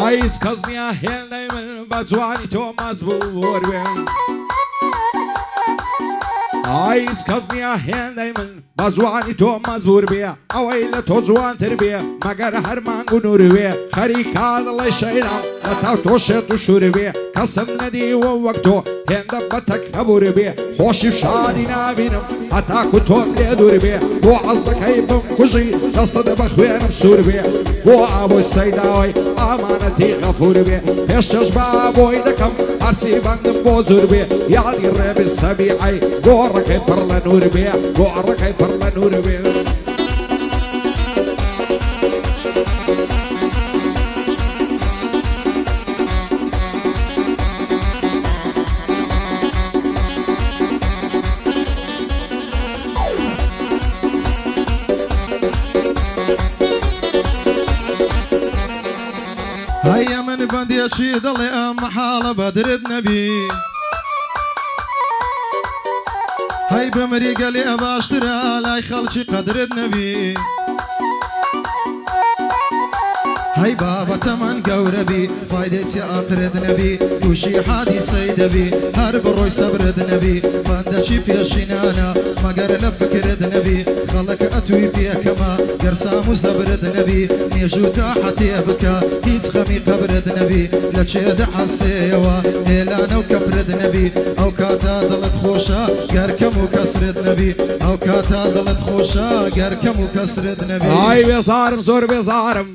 هیچ کەس نییە هێندەی من بە جوانی تۆ مەجبوور بێم هیچ کەس نییە هێندەی من بە جوانی تۆ مەجبور بێ ئەوەی لە تۆ جوانتر بێ مەگەر هەر مانگ و نور بێ خەریکا دڵی شەیرام لە تاو تۆ شێت و شور بێ کەسم نەدیوە وەک تۆ هێندە بە تەکەبور بێ خۆشی شادی نابینم هەتاکو تۆم لێ دوور بێ بۆ عەز دەکەی بم کوژی دەستت بە خوێنم سوور بێ بۆ ئابۆی سەیداوەی ئامانەتی غەفور بێ پێشکەش بە ئابۆی دەکەم هەرچی بەندم بۆ زور بێ یادی ڕێبی سەبیعەی گۆڕەکەی پڕ لە نور بێ گۆڕەکەی پڕ لە نور بێ هيا من بنديشي ضلي محالة بدرد نبي هاي بمري قالي أباشترى لاي خلشي قدرد نبي هاي بابا تمن قوربي فايدتي أطرد نبي وشي حادي سيدبي هرب الروي سبرد نبي بندشي في الشنانة مقر لفكرد نبي خلق أتوي فيها كما قرسام وسبرد نبي نيجو تحتي أبكى هيت خمي قبرد نبي لشيد حسيوا إلانا وكبرد نبي أو كاتا ضلت خوشا قركم وكسرد نبي أو كاتا ضلت خوشا قركم وكسرد نبي هاي بيزارم زور بيزارم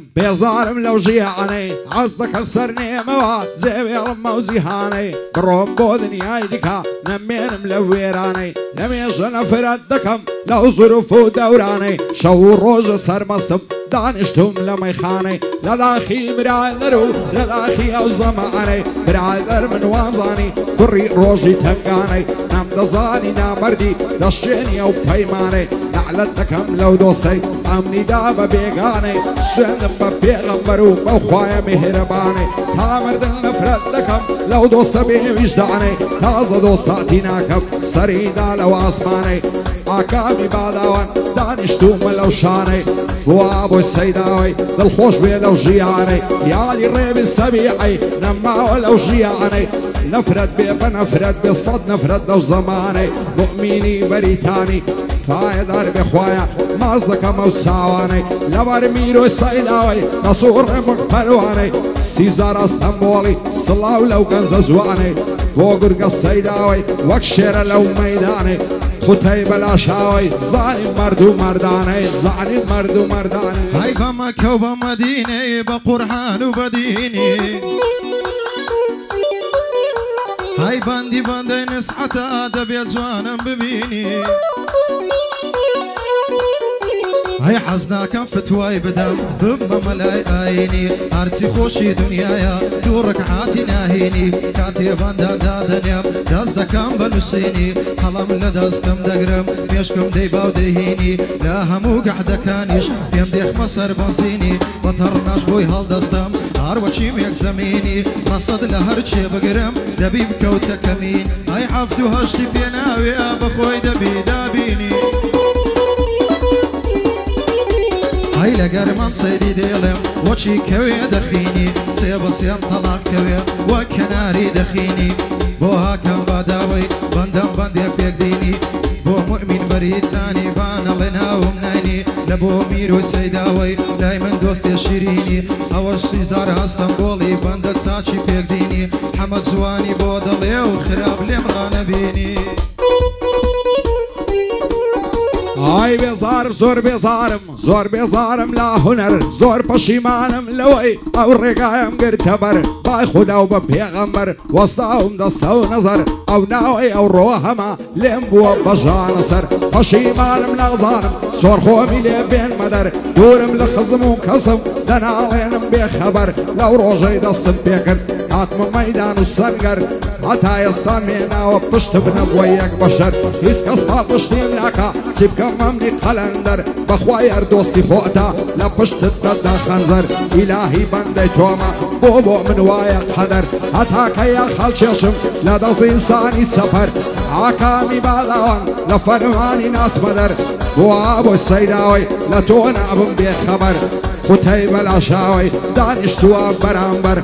لو جيعني عصدك السرني مواد زيبي رمى وزيهاني بروم بودني هايدكا نمين ملويراني نميشن فردكم لو ظروف ودوراني شو روج سرمستم دانشتم لميخاني للاخي برادرو للاخي او زماني برادر من وامزاني كري روجي تنقاني نم دزاني نامردي دشيني او بيماني نعلتكم لو دوستي امني دابا بيقاني سندم ببيغمبرو بوخوايا مهرباني تامرد النفرد لكم لو دوست بي وجداني تازه دوستاتيناكم سريدا لو اسماني اكامي باداوان دانشتوم لو شاني وابو السيداوي دالخوش بي لو جياني يالي الريب السبيعي نماو لو جياني نفرد بي بنفرد بالصد نفرد لو زماني مؤمني بريتاني فايد درب خوايا مازدك موساواني لبر ميرو السيداوي نصور مقبلواني سيزار اسطنبولي صلاو لو كان زواني بوغرق السيداوي وكشير لو ميداني خطيب الاشاوي ظالم مردو مرداني ظالم مردو مرداني هاي بمكة وبمدينة بقرحان وبديني هاي باندي نسحة دبي جوانا ببيني هاي حزناك فتواي بدم ضم ملاي عيني هرتي خوشي دنيايا دورك عاتي ناهيني كاتي باندا دادنيم دازدكم بنسيني حلم لدازتم دقرم ميشكم ديباو دهيني لا همو قعدة كانيش يم ديخ مصر بنزيني بطرناش بوي هالدازتم هاروشي ميك زميني رصد لهرشي بقرم دبي بكوتا كمين هاي حفتو هشتي بيناوي بخوي دبي دابيني هاي لقرمم سيدي ديلم وشي كوي دخيني سيبس ينطلق كوي وكناري دخيني بوها كان باداوي بندم بنديك يقديني بو مؤمن بريتاني بانا لنا ومناني لبو ميرو سيداوي دايما دوست شيريني اول شيزار اسطنبولي بندت ساتشي يقديني حمد زواني بودلي وخراب لمغانا بيني هاي بيزارم زور بيزارم لا هنر زور بشيمانم لوي او رقايم قرتبر باي خدا وببيغمبر وسطاهم دستو نظر او ناوي او روحما لمبو بجا نصر بشيمانم لغزارم زور خومي لي بين مدر دورم لخزم وكسم دنالينم بخبر لو روجي دستم بيكر عطم ميدان والسنقر حتى يستمينا وبطشت بنبويك بشر يسكس باطشتين لكا سيبك مملي قلندر بخواير دوستي فوقتا لبشت الدد خنزر إلهي بندي توما بوبو من وايق حذر حتى كيا خلششم لدص إنساني سفر عكامي بالوان لفرماني ناس مدر بوابو السيداوي لتونا ابن بيخبر خوتەی بەلاشاوی دانیشتووە بەرامبەر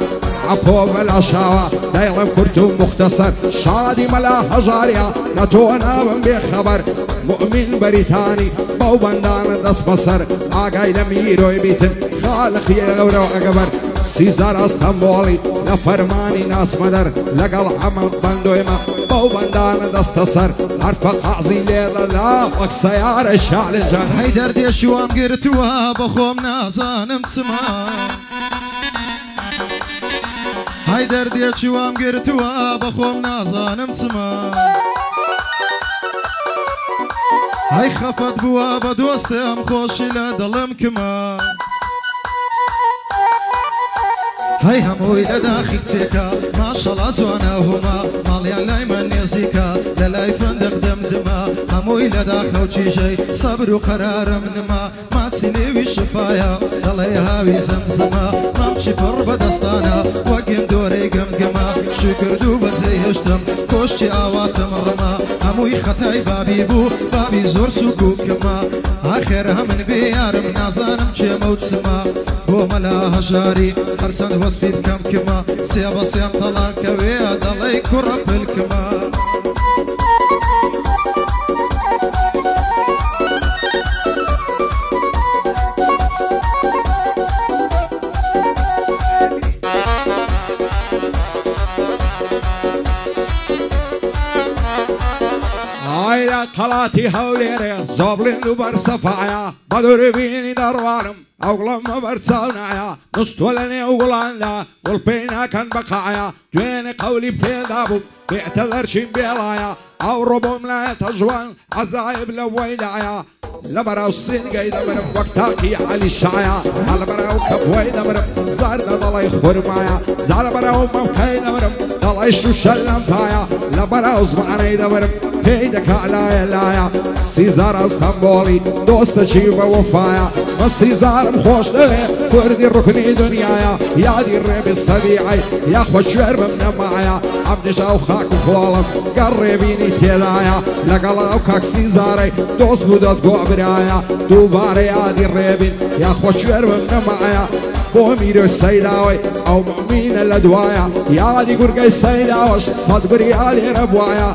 عەپۆ بەلاشاوە دەیڵم کورت و مختصر شادی مەلا هەژاریا لە تۆ نابم بێخەبەر مؤمن بەریتانی بەو بەندانە دەست بەسەر ئاگای لە میرۆی بیتن خالقی گەورە و ئەگەبەر سیزار ئەستەمبۆڵی لە فەرمانی ناسمەدەر لەگەڵ هەمە بەندۆیمە بەو بەندانە دەستە سەر هەرفە قازی لێدەدا وەک سەیارە شالجان هەی دەردێشی وام گرتووە بەخۆم نازانم چما هەی دەردێکی وام گرتووە بەخۆم نازانم چما هەی خەفەت بووە بە دۆستم خۆشی لە دڵم کما هەی هەمووی لە داخی کچێکە ماشەڵا جوانە هوما ماڵیان لای من نێزیکە لە لای فندق دەمدما هەمووی لە داخەو چیژەی سەبر و قەرارم نما ماچی لێوی شفایە دەڵێ هاوی زەمزەمە مامچی پڕ بەدەستانە وەگەم دۆرەی گەمگەمە شکردو بەجێی هێشتم کۆشتی ئاواتم ڕەما هەمووی خەتای بابی بوو بابی زۆر سوکوکەمە ئاخێر هەمن بێ یارم نازانم چێمە و چما بۆ مەلا هەژاری هەرچەند وەسفی بکەم کما سێ بە سێم تەڵاکەوێ دەڵێ کوڕە پلکما ئایرە قەڵاتی هەولێرێ زۆبڵێن و بەرسەفاایە بە دووربینی دەڕوانم ئەوگڵەمە بەرچاو نایە نوستوە لە نێو گوڵاندا وڵ پێی ناکەن بەقایە دوێنێ قەولی پێدا بوو بێتە دەرچین بێڵایە ئەو ڕۆبۆم لایەتە ژوان عەجایب لە وەیدایە لە بەراو سینگەی دەبرم وەک تاقی عەلی شایە هەڵ بەراو کەپۆی دەبرم زاردە دەڵی خورمایە زار بەراو مەوکەی دەبرم دەڵی شوشە لەم پایە لە بەراو زمانەی دەبرم پێی دەکا لایە لایە سیزار ئەستەمبۆڵی دۆستەچی بە وەفایە مە سیزارم خۆش دەوێ کوردی ڕوکنی دنیایە یادی ڕێبی سەبیعی یاخۆ کوێر بم نەمایە ئەم دژە و خاک و خۆڵم گەڕ ڕێبینی تێدایە لەگەڵ ئەو کاک سیزارەی دۆست بوو دەتگۆ برایە دووبارە یادی ڕێبین یاخۆ کوێر بم نەمایە بۆ میرۆی سەیداوی ئەو مؤمینە لە دوایە یادی گورگەی سەیداوەش سەد بریا لێرە بوایە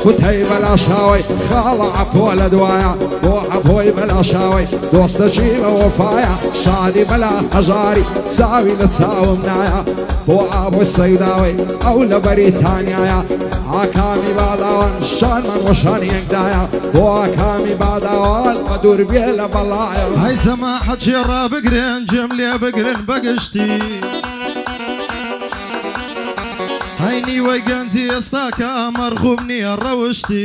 خوتەی بەلاشاوی خاڵە عەپۆ لە دوایە بۆ عەپۆی بەلاشاوی دۆستەچی بە وەفایە شادی بەلا هەژاری چاوی لە چاوم نایە بۆ ئابۆی سەیداوی ئەو لە بەریتانیایە ئاکامی باداوان شانمان وەشانی یەکدایە بۆ ئاکامی باداوان بە دووربێ لە بەڵایە هەی زەما حەجێ ڕابگرن جێم لێ بگرن بەگشتی هەی نیوەی گەنجی ئێستاکە مەرخوب نییە ڕەوشتی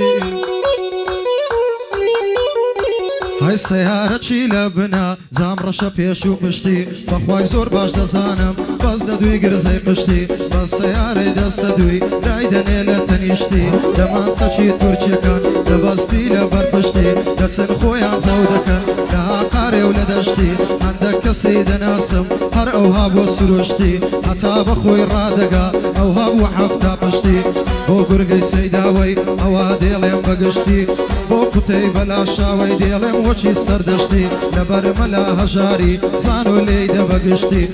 هەی سەیارەچی لە بنا جام ڕەشە پێش و پشتی بەخوای زۆر باش دەزانم بەس دەدوی گرزەی پشتی بە سەیارەی دەستە دوی دای دەنێ لە تەنیشتی دەمانچەکی تورکیەکان دەبەستی لە بەرپشتی دەچن خۆیان جەو دەکەن لە هاقارێ و لە دەشتی هەندێک کەسی دەناسم هەر ئەوها بۆ سروشتی هەتا بەخۆی ڕادەگا ئەوها بوو حەفتا پشتی بۆ گورگەی سەیداوەی ئەوە دێڵێم بەگشتی بۆ قوتەی بەلاشاوەی دێڵێم وەچی سەردەشتی لەبەر مەلا هەژاری زان و لێی دەبەگشتی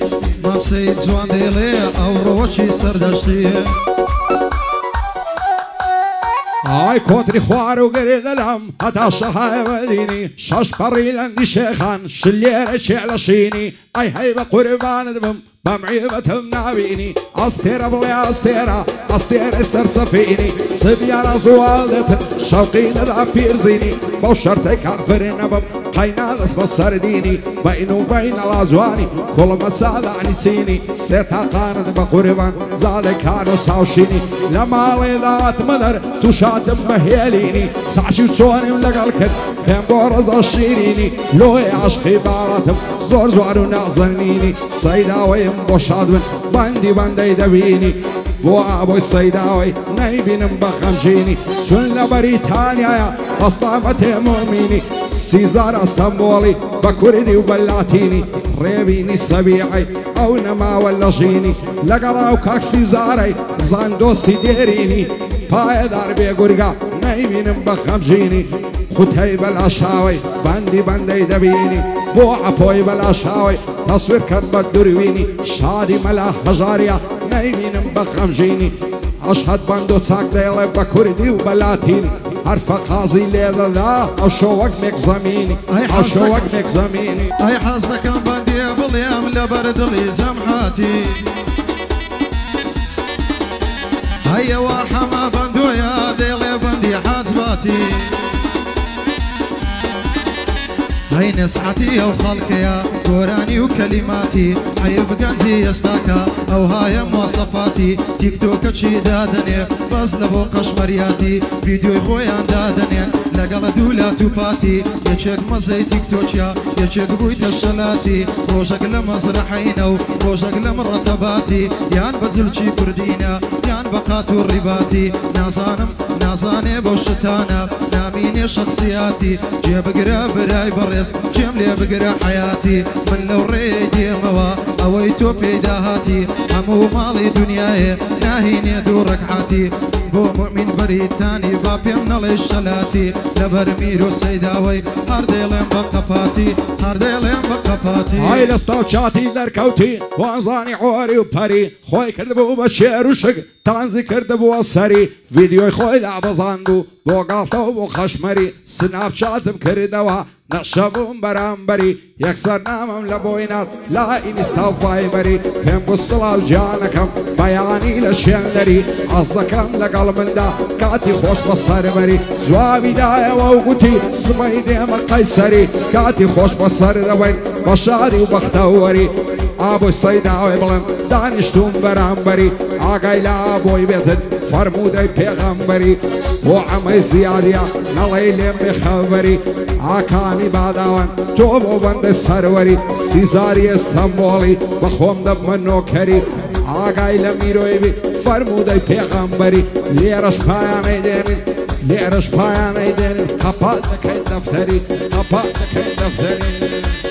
مامسەی جوان دێڵێ ئەو ڕۆوەچی سەردەشتی ئای کۆتری خوار و گەرێ دەلام هەتا شەهای بەدینی شەش پەڕی لەندی شێخان شلێرە چێ لە شینی ئەی هەی بە قوربانت بم بەمعیبەتم نابینی ئەستێرە بڵێ ئەستێرە ئەستێرە سەرسەفینی سبیانە زوال دەتن شەوقی دەدا پیرزینی بەو شەرتەی کافرێ نەبم قەینا دەست بە سەردینی بەین و بەینە لاجوانی کوڵمە چادانی چینی سێ تاقانت بە قوربان زاڵێکان و چاوشینی لە ماڵێ داتمەدەر تووشاتم بەهێلینی ساچی و چۆنیم لەگەڵ کرد پێم بۆ ڕەزە شیرینی لۆی عاشقی باڵاتم زۆر جوان و نازەنینی سەیداوەیم بۆ شادبن بەندی بەندەی دەبینی بۆ ئابۆی سەیداوەی نەیبینم بە خەمژینی چون لە بەریتانیایە ئەستامە تێمۆمینی سیزار ئەستەمبۆڵی بە کوردی و بە لاتینی ڕێبینی سەبیعی ئەو نەماوە لە ژینی لەگەڵا و کاک سیزارەی زان دۆستی دێرینی پایەدار بێ گورگا نەیبینم بە خەمژینی خوتەی بەلاشاوەی بەندی بەندەی دەبینی بۆ عەپۆی بەلاشاوەی تصوير كان بدرويني شادي ملا هجاريا نايمين بخمجيني أشهد بندو تاك ديلي بكردي وبلاتيني عرفة قاضي ليذا ذا أو شوق ميك زميني أو شوق ميك زميني أي حظك كان بندي باليام لبرد لي زمحاتي هيا وحما بندو يا ديلي بندي حزباتي هاي نصحتي او خلقيا قراني وكلماتي عيب قنزي يستاكا او هاي مواصفاتي تيك توك شي دادني بس لبو قشمرياتي فيديو خويا دادني لقل دولا توباتي يشيك مزي تيك توكيا يشيك بويت الشلاتي روجك لمزرحينو روجك لمرتباتي يان بزل شي كردينا يان بقاتو الرباتي نازاني بوشتانا ناميني شخصياتي جيب قراب راي بريس جيم لي بقرا حياتي من لو ريدي موا اويتو بيداهاتي همو مالي دنياي ناهيني دورك حاتي بو مؤمن بريتاني بابي من الشلاتي لبرميرو سيداوي هارديلين بقباتي هارديلين بقباتي هاي لستاوچاتي دركوتي وانزاني عوري وبري خوي كردبو بشير وشق تانزي كردبو السري فيديو خوي لعبزاندو بو قالتو بو خشمري سناب شاتم كردوا نقشبون برامبري يكسر نامم لبوينات لا انستا فايبري كم بصلا وجانكم بياني لشندري عصدكم لقلب دا كاتي خوش بصر بري جوابي دايا ووقتي سميدي مقيسري كاتي خوش بصر دوين بشاري وبختوري ابو سيداوي بلم دانشتون برامبري آقاي لا ابوي بيتن فرمودي پیغمبري وعمي زيادية نليلي مخبري آکامی باداوان تو بو بند سروري سيزاري استنبولي بخوم دب من نوكري آقای لمیروی بی فرمودی پیغمبری لیرش پایانی دینی لیرش پایانی دینی قپال دکی دفتری قپال دکی دفتری